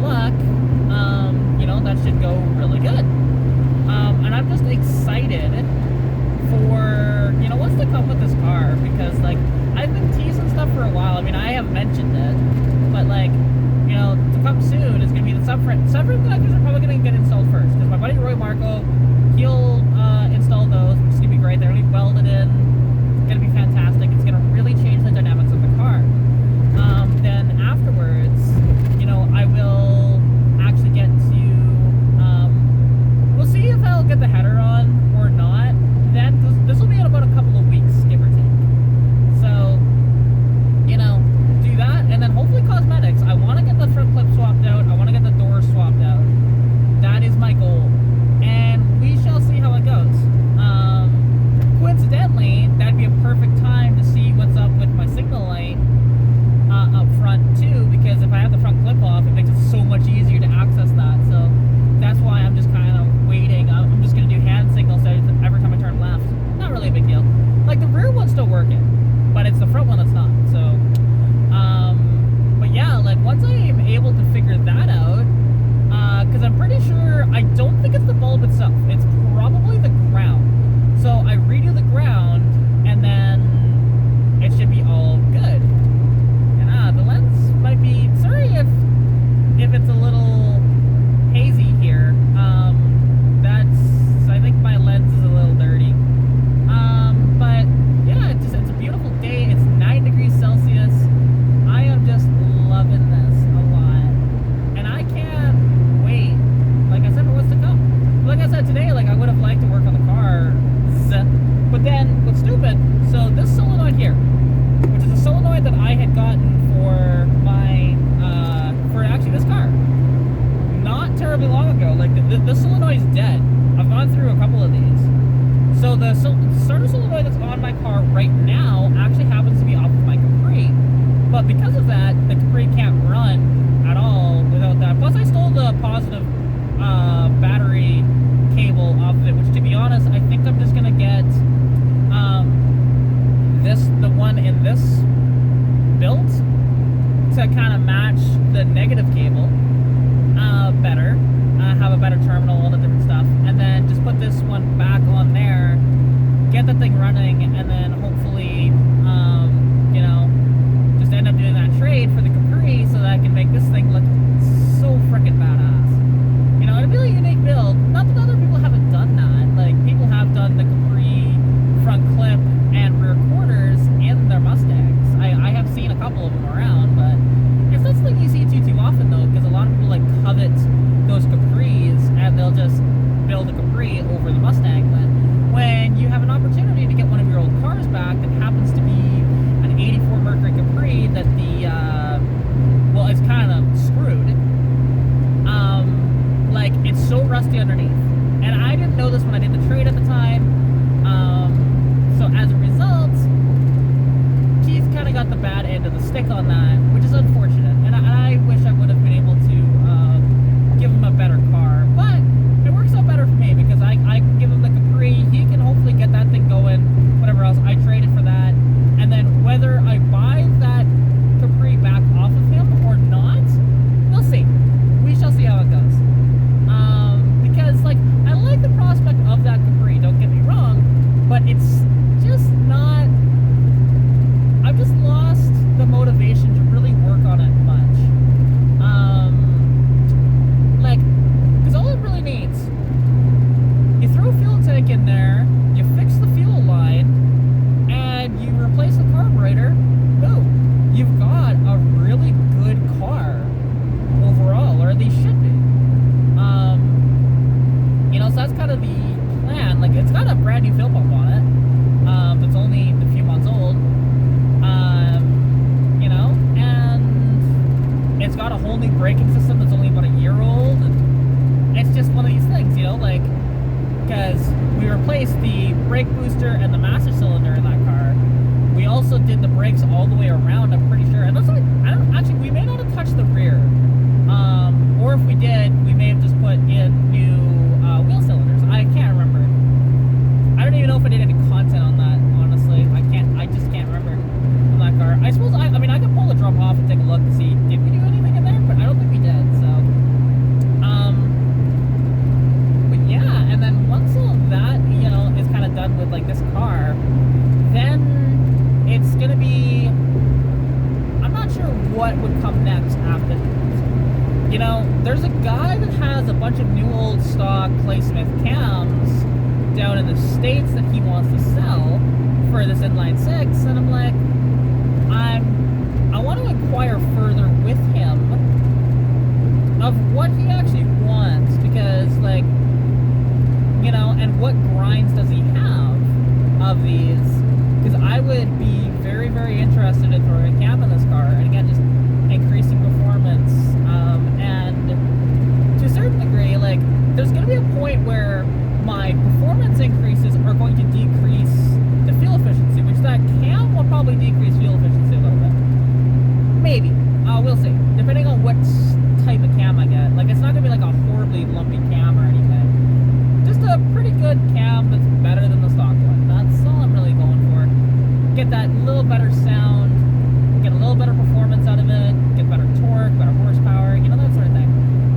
luck, that should go really good. And I'm just excited for, what's to come with this car, because, like, I've been teasing stuff for a while. I mean, I have mentioned it, but, like, to come soon is going to be the subframe. Subframe connectors are probably going to get installed first, because my buddy Roy Marco, he'll install those, which is going to be great. They're going to be welded in. It's going to be fantastic. It's going to really change the dynamics of the car. Then afterwards, I will actually get to, we'll see if I'll get the header on or not. Then this will be in about a couple of weeks, give or take. So, do that, and then hopefully cosmetics. I want to get the front clip swapped out. I want to get the doors swapped out. That is my goal, and we shall see how it goes. Coincidentally, that'd be a perfect time to see what's up with my signal light up front too, because if I have the front clip off, it makes it so much easier to access that. So that's why I'm just kind of waiting. I'm just going to do hand signals every time I turn left. Not really a big deal. Like, the rear one's still working, but it's the front one that's not. So, but yeah, like, once I am able to figure that out, because I'm pretty sure, I don't think it's the bulb itself. It's probably the ground. So I redo the ground, and then it should be all good. And the lens might be, sorry if it's a little hazy here. I think my lens is a little dirty. But yeah, it's a beautiful day. It's 9 degrees Celsius. I am just loving this a lot. And I can't wait, like I said, for what's to come. Like I said today, like, I would have liked to work on the car. But then, what's stupid, so this solenoid here, which is a solenoid that I had gotten for my, for actually this car, not terribly long ago. Like, the solenoid is dead. I've gone through a couple of these. So the starter solenoid that's on my car right now actually happens to be off of my Capri. But because of that, the Capri can't run at all without that. Plus, I stole the positive battery cable off of it, which, to be honest, I think I'm just going to get the one in this built to kind of match the negative cable better, have a better terminal, all the different stuff, and then just put this one back on there, get the thing running, and then hopefully, just end up doing that trade for the Capri so that I can make this thing look so freaking badass. It'd be a unique build. Not that other people haven't done that. Like, people have done the Capri front clip and rear quarters in their Mustangs. I have seen a couple of them around, but it's not something you see too often, though, because a lot of people, like, covet those Capris, and they'll just build a Capri over the Mustang. But when you have an opportunity to get one of your old cars back that happens to be an 84 Mercury Capri that well, it's kind of screwed. Like, it's so rusty underneath. And I didn't know this when I did the trade at the time. So as a result, Keith kind of got the bad end of the stick on that, which is unfortunate. And I wish I would have been able to give him a better car. But it works out better for me, because I can give him the Capri. He can hopefully get that thing going, whatever else. I traded for that. And then whether I buy that Capri back off of him or not, we'll see. We shall see how it goes. Because, like, I like the prospect of that Capri, don't get me wrong, but it's just not, I've just lost the motivation to really work on it much. Like, because all it really needs, you throw a fuel tank in there, you fix the fuel line, and you replace the carburetor, boom, you've got a really good car overall, or at least should be. So that's kind of the plan. Like, it's got a brand new fuel pump on it. That's only a few months old. And it's got a whole new braking system that's only about a year old. And it's just one of these things, like, because we replaced the brake booster and the master cylinder in that car. We also did the brakes all the way around, I'm pretty sure. And that's like, we may not have touched the rear. Or if we did, we may have just put in new wheel cylinders. I can't remember. I don't even know if I did any content on that, honestly. I just can't remember on that car. I suppose, I mean, I could pull the drum off and take a look to see, did we do anything in there? But I don't think we did, so. what would come next after these. You know, there's a guy that has a bunch of new old stock Claysmith cams down in the States that he wants to sell for this inline six, and I'm like, I want to inquire further with him of what he actually wants, because, like, you know, and what grinds does he have of these, because I would be very, very interested in throwing a cam in this car, and again, just increasing performance, and to a certain degree, like, there's going to be a point where my performance increases are going to decrease the fuel efficiency, which that cam will probably decrease fuel efficiency a little bit. Maybe. We'll see. Depending on what type of cam I get. Like, it's not going to be like a horribly lumpy cam or anything. Just a pretty good cam that's better than the stock one. That's all I'm really going for. Get that little better sound, get a little better performance out of it, get better torque, better horsepower, you know, that sort of thing.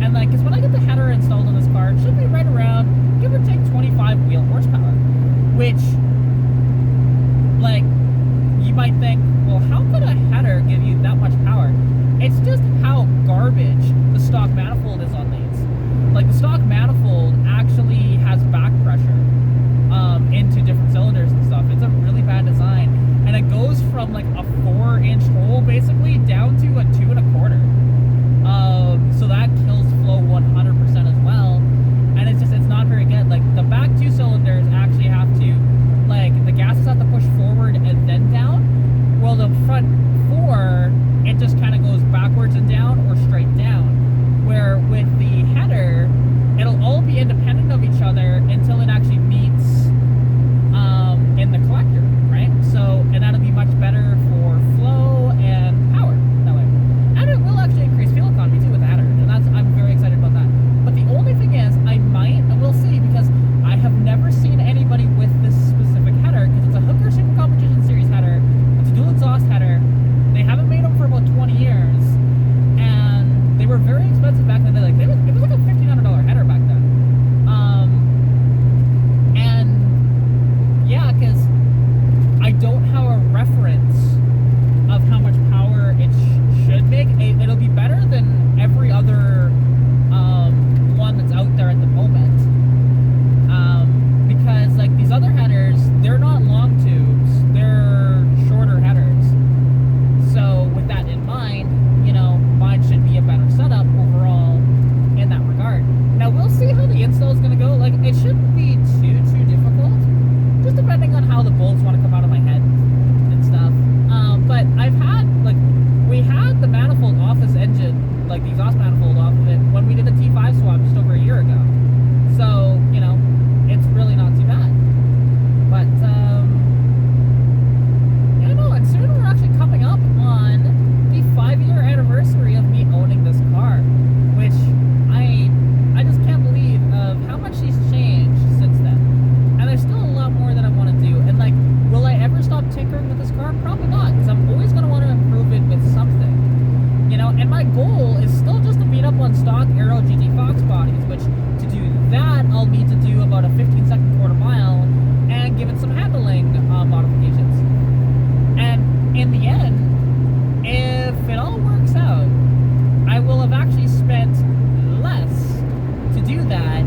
And, like, because when I get the header installed on this car, it should be right around, give or take, 25 wheel horsepower. Which, like, you might think, well, how could a header give you that much power? It's just how garbage the stock manifold is on these. Like, the stock manifold actually has back pressure into different cylinders and stuff. It's a really bad design, and it goes from like a 4-inch hole basically down to a 2 1/4. So that kills flow 100% as well, and it's not very good. Like, the back 2 cylinders actually have to, like, the gases have to push forward and then down, while the front 4, it just kind of goes backwards and down or straight down. Where with the header, it'll all be independent of each other until it actually meets in the collector, right? So, and that'll be much better for flow and power that way. And it will actually increase fuel economy too with the header, and I'm very excited about that. But the only thing is, I might, and we'll see, because I have never seen anybody with this specific header, because it's a Hooker Super Competition Series header. It's a dual exhaust header. They haven't made them for about 20 years, and they were very expensive back then. Like, it was like a $1,500 header back then. And yeah, because I don't have a reference of how much power it should make. It'll be better than every other one that's out there at the moment. Because, like, these other headers, they're not long tubes, they're shorter headers. So with that in mind, you know, mine should be a better setup overall in that regard. Now, we'll see how the install is going to go. Like, it shouldn't be too difficult, just depending on how the bolts want to come out of my head and stuff. But I've had, like, we had the manifold off this engine, like the exhaust manifold off of it, when we did the T5 swap just over a year ago. So, you know, it's really not too bad. But, yeah, no, and soon we're actually coming up on the 5-year anniversary of me owning this car, which I just can't believe of how much she's changed since then. And there's still a lot more that I want to do. And, like, will I ever stop tinkering with this car? Probably not, because I'm always going to want to improve it with something. You know, and my goal is still just to beat up on stock Aero GT Fox bodies, which, to do that, I'll need to do about a 15-second quarter mile and give it some handling modifications. And in the end, if it all works out, I will have actually spent less to do that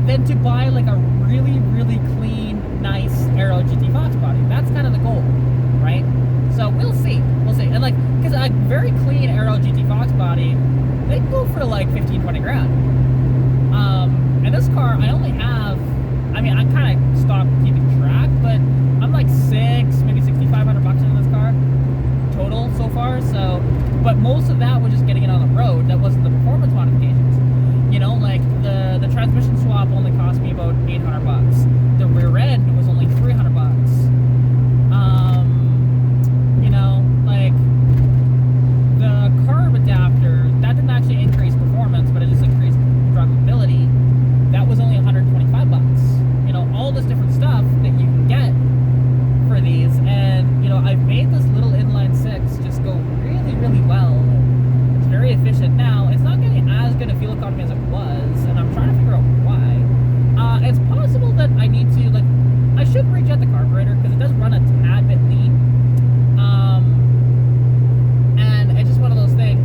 than to buy, like, a really, really clean, nice Aero GT Fox body. That's kind of the goal, right? So we'll see. We'll see. And, like, because a very clean Aero GT Fox body, they go for like 15-20 grand. And this car, I only have, I mean, I kind of stopped keeping track, but I'm like maybe $6,500 in this car total so far. So, but most of that was just getting it on the road. That wasn't the performance modifications. You know, like the transmission swap only cost me about $800. The rear end was only $300. You know, like the carb adapter, that didn't actually increase performance, but it just increased drivability. That was only $125. You know, all this different stuff that you can get for these, and you know, I've made this little inline six just go really, really well. It's very efficient now. It's not getting as good a fuel economy as it was, and I'm trying to figure out why. It's possible that I need to, like, I should rejet the carburetor because it does run a tad bit lean. And it's just one of those things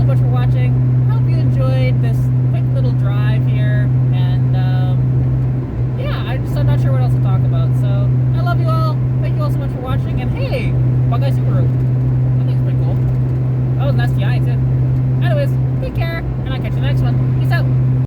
so much for watching. Hope you enjoyed this quick little drive here, and yeah, I'm not sure what else to talk about. So